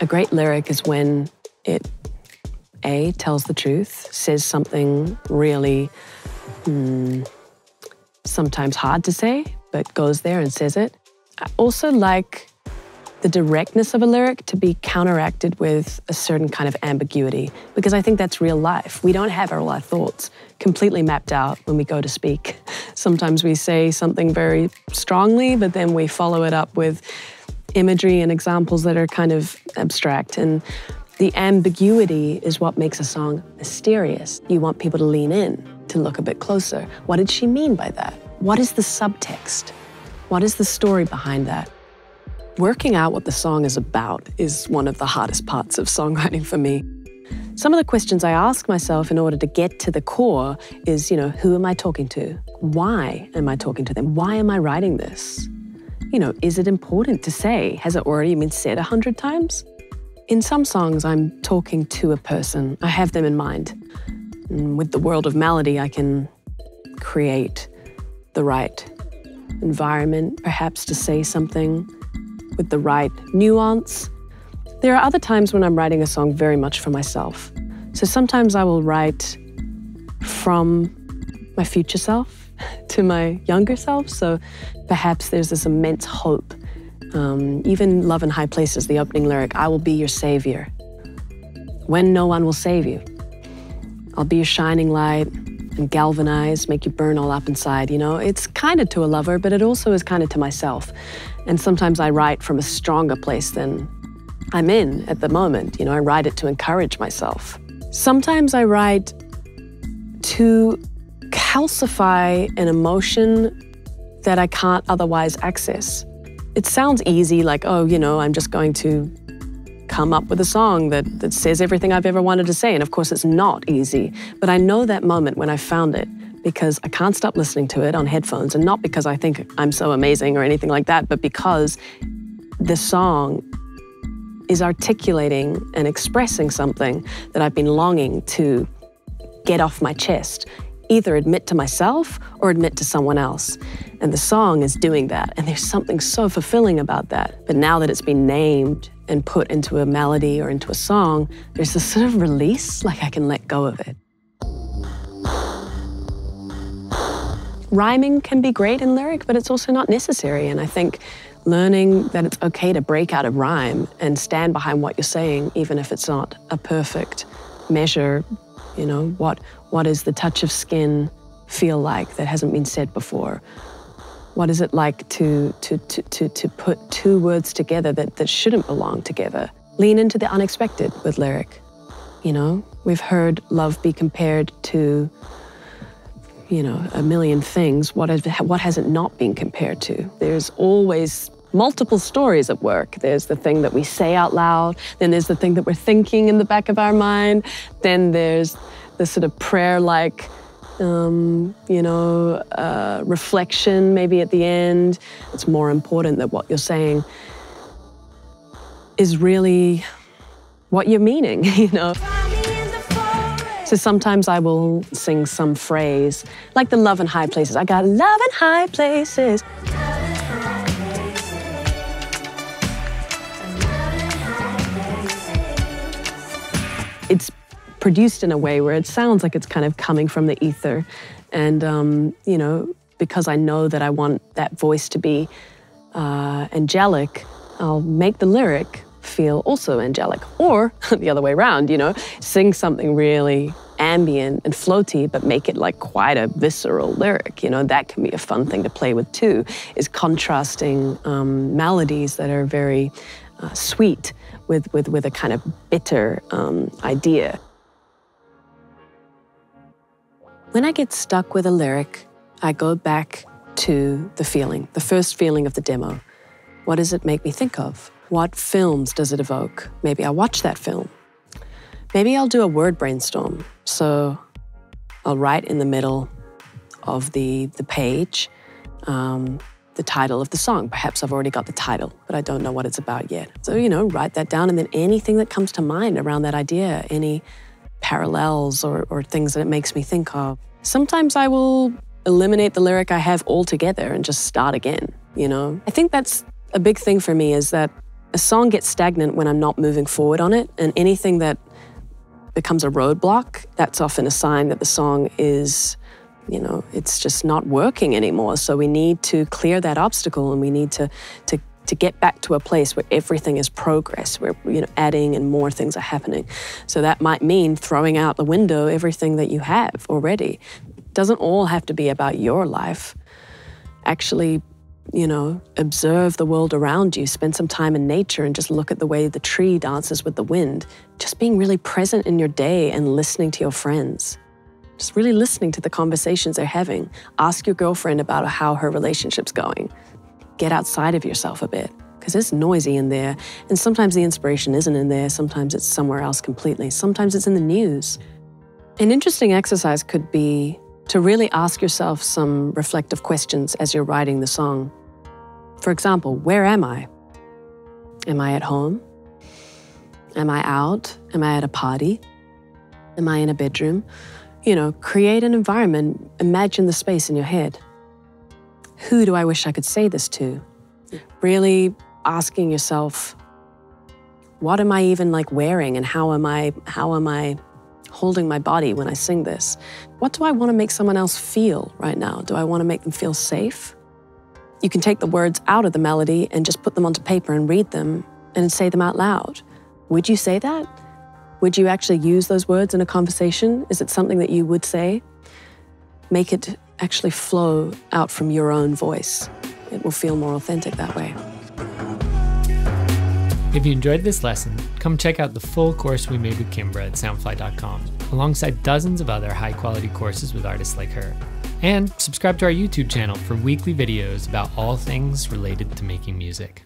A great lyric is when it, A, tells the truth, says something really sometimes hard to say, but goes there and says it. I also like the directness of a lyric to be counteracted with a certain kind of ambiguity, because I think that's real life. We don't have all our thoughts completely mapped out when we go to speak. Sometimes we say something very strongly, but then we follow it up with imagery and examples that are kind of abstract. And the ambiguity is what makes a song mysterious. You want people to lean in, to look a bit closer. What did she mean by that? What is the subtext? What is the story behind that? Working out what the song is about is one of the hardest parts of songwriting for me. Some of the questions I ask myself in order to get to the core is, who am I talking to? Why am I talking to them? Why am I writing this? Is it important to say? Has it already been said 100 times? In some songs, I'm talking to a person. I have them in mind. And with the world of melody, I can create the right environment, perhaps, to say something with the right nuance. There are other times when I'm writing a song very much for myself. So sometimes I will write from my future self to my younger self. So perhaps there's this immense hope. Even Love in High Places, the opening lyric, I will be your savior when no one will save you. I'll be your shining light and galvanize, make you burn all up inside. It's kind of to a lover, but it also is kind of to myself. And sometimes I write from a stronger place than I'm in at the moment. I write it to encourage myself. Sometimes I write to calcify an emotion that I can't otherwise access. It sounds easy, like, I'm just going to come up with a song that says everything I've ever wanted to say. And of course, it's not easy. But I know that moment when I found it, because I can't stop listening to it on headphones, and not because I think I'm so amazing or anything like that, but because the song is articulating and expressing something that I've been longing to get off my chest, either admit to myself or admit to someone else. And the song is doing that, and there's something so fulfilling about that. But now that it's been named and put into a melody or into a song, there's this sort of release, like I can let go of it. Rhyming can be great in lyric, but it's also not necessary. And I think learning that it's okay to break out of rhyme and stand behind what you're saying, even if it's not a perfect measure, what is the touch of skin feel like that hasn't been said before? What is it like to put two words together that shouldn't belong together? Lean into the unexpected with lyric. We've heard love be compared to a million things. What has it not been compared to? There's always multiple stories at work. There's the thing that we say out loud, then there's the thing that we're thinking in the back of our mind, then there's the sort of prayer-like, reflection maybe at the end. It's more important that what you're saying is really what you're meaning, So sometimes I will sing some phrase, like the Love in High Places. I got love in high places. It's produced in a way where it sounds like it's kind of coming from the ether. And, because I know that I want that voice to be angelic, I'll make the lyric feel also angelic. Or the other way around, sing something really ambient and floaty, but make it like quite a visceral lyric. That can be a fun thing to play with too, is contrasting melodies that are very sweet with a kind of bitter idea. When I get stuck with a lyric, I go back to the feeling, the first feeling of the demo. What does it make me think of? What films does it evoke? Maybe I'll watch that film. Maybe I'll do a word brainstorm. So I'll write in the middle of the page the title of the song. Perhaps I've already got the title, but I don't know what it's about yet. So, write that down, and then anything that comes to mind around that idea, any parallels or things that it makes me think of. Sometimes I will eliminate the lyric I have altogether and just start again, I think that's a big thing for me, is that A song gets stagnant when I'm not moving forward on it, and anything that becomes a roadblock, that's often a sign that the song is, it's just not working anymore. So we need to clear that obstacle, and we need to get back to a place where everything is progress, where adding and more things are happening. So that might mean throwing out the window everything that you have already. It doesn't all have to be about your life. Actually, observe the world around you, spend some time in nature and just look at the way the tree dances with the wind. Just being really present in your day and listening to your friends. Just really listening to the conversations they're having. Ask your girlfriend about how her relationship's going. Get outside of yourself a bit, because it's noisy in there, and sometimes the inspiration isn't in there, sometimes it's somewhere else completely, sometimes it's in the news. An interesting exercise could be to really ask yourself some reflective questions as you're writing the song. For example, where am I? Am I at home? Am I out? Am I at a party? Am I in a bedroom? Create an environment, imagine the space in your head. Who do I wish I could say this to? Really asking yourself, what am I even wearing, and how am I holding my body when I sing this? What do I want to make someone else feel right now? Do I want to make them feel safe? You can take the words out of the melody and just put them onto paper and read them and say them out loud. Would you say that? Would you actually use those words in a conversation? Is it something that you would say? Make it actually flow out from your own voice. It will feel more authentic that way. If you enjoyed this lesson, come check out the full course we made with Kimbra at soundfly.com, alongside dozens of other high-quality courses with artists like her. And subscribe to our YouTube channel for weekly videos about all things related to making music.